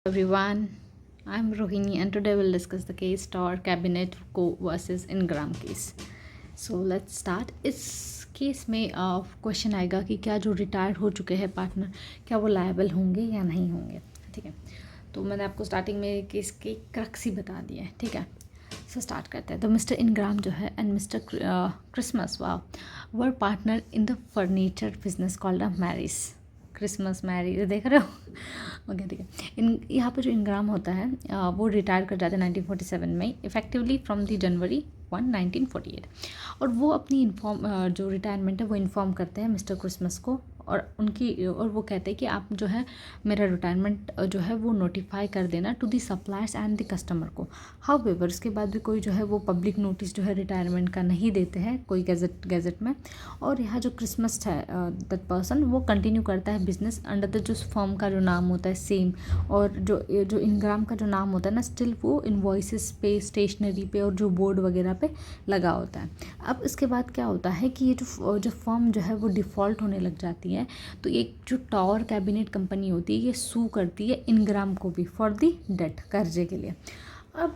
Everyone, I'm Rohini and today we'll discuss the case Tower Cabinet Co versus Ingram case. So let's start. इस case में question आएगा कि क्या जो retired हो चुके हैं पार्टनर क्या वो लायबल होंगे या नहीं होंगे। ठीक है, तो मैंने आपको स्टार्टिंग में केस के क्रक्स ही बता दिया है। ठीक है, सो स्टार्ट करते हैं। तो मिस्टर इनग्राम जो है and mister Christmas were partner in the furniture business called a marriage. Christmas marriage देख रहे हो। ओके ठीक है। यहाँ पर जो इनग्राम होता है वो रिटायर कर जाते हैं 1947 में, इफेक्टिवली फ्रॉम द जनवरी 1948। और वो अपनी जो रिटायरमेंट है वो इन्फॉर्म करते हैं मिस्टर क्रिसमस को और वो कहते हैं कि आप जो है मेरा रिटायरमेंट जो है वो नोटिफाई कर देना to the suppliers and the customer को। हाउएवर उसके बाद भी कोई जो है वो पब्लिक नोटिस जो है रिटायरमेंट का नहीं देते हैं कोई गैजेट में। और यहाँ जो क्रिसमस है दैट पर्सन वो कंटिन्यू करता है बिजनेस अंडर द जो फर्म का जो नाम होता है सेम, और जो इनग्राम का जो नाम होता है ना स्टिल वो इनवॉइसेस पे, स्टेशनरी पे और जो बोर्ड वगैरह पे लगा होता है। अब इसके बाद क्या होता है कि ये जो फर्म जो है वो डिफ़ॉल्ट होने लग जाती है, तो एक जो टावर कैबिनेट कंपनी होती है ये सू करती है इनग्राम को भी फॉर दी डेट, कर्जे के लिए। अब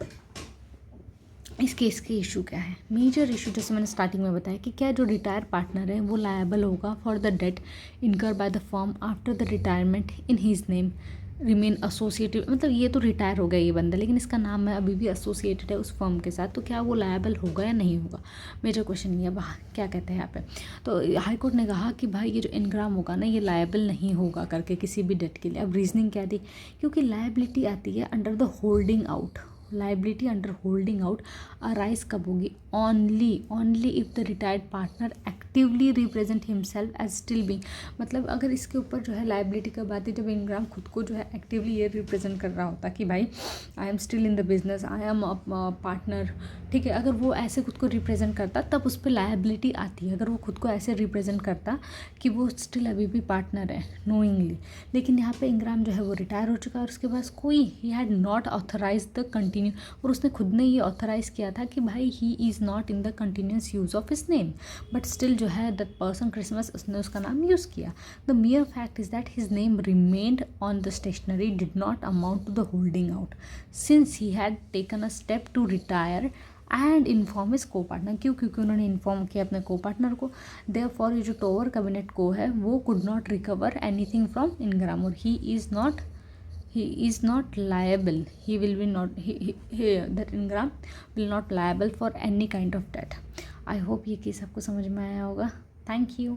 इस केस के इशू क्या है? मेजर इशू जैसे मैंने स्टार्टिंग में बताया कि क्या जो रिटायर पार्टनर है वो लायबल होगा फॉर द डेट इनकर by the firm after the retirement in his name remain associated. मतलब ये तो रिटायर हो गया ये बंदा, लेकिन इसका नाम है अभी भी एसोसिएटेड है उस फर्म के साथ, तो क्या वो लायबल होगा या नहीं होगा? मेजर क्वेश्चन ये। अब क्या कहते हैं यहाँ पे, तो हाई कोर्ट ने कहा कि भाई ये जो इनग्राम होगा ना ये लायबल नहीं होगा करके किसी भी डेट के लिए। अब रीजनिंग क्या थी? क्योंकि लायबिलिटी आती है under the holding out. Liability under holding out arise कब होगी? Only if the retired partner actively represent himself as still being. मतलब अगर इसके ऊपर जो है लाइबिलिटी कब आती है? जब इनग्राम खुद को जो है एक्टिवली ये रिप्रेजेंट कर रहा होता कि भाई I am still in the business, I am partner. ठीक है, अगर वो ऐसे खुद को रिप्रेजेंट करता तब उस पर लाइबिलिटी आती है। अगर वो खुद को ऐसे रिप्रेजेंट करता कि वो स्टिल अभी भी पार्टनर है नोइंगली। लेकिन यहाँ पे इनग्राम जो है वो रिटायर हो चुका है और उसके पास कोई he had not authorise the continue, और उसने खुद ने ये ऑथराइज़ किया था कि भाई he is not in the continuous use of his name, but still जो है दैट पर्सन क्रिसमस उसने उसका नाम यूज़ किया। The mere fact is that his name remained on the stationery did not amount to the holding out since he had taken a step to retire and inform his copartner. क्यों? क्योंकि उन्होंने inform किया अपने को partner को। Therefore ये जो tower cabinet को है वो could not recover anything from Ingram, और ही is not liable. He will be not that Ingram will not liable for any kind of debt. I hope ये केस आपको समझ में आया होगा. Thank you.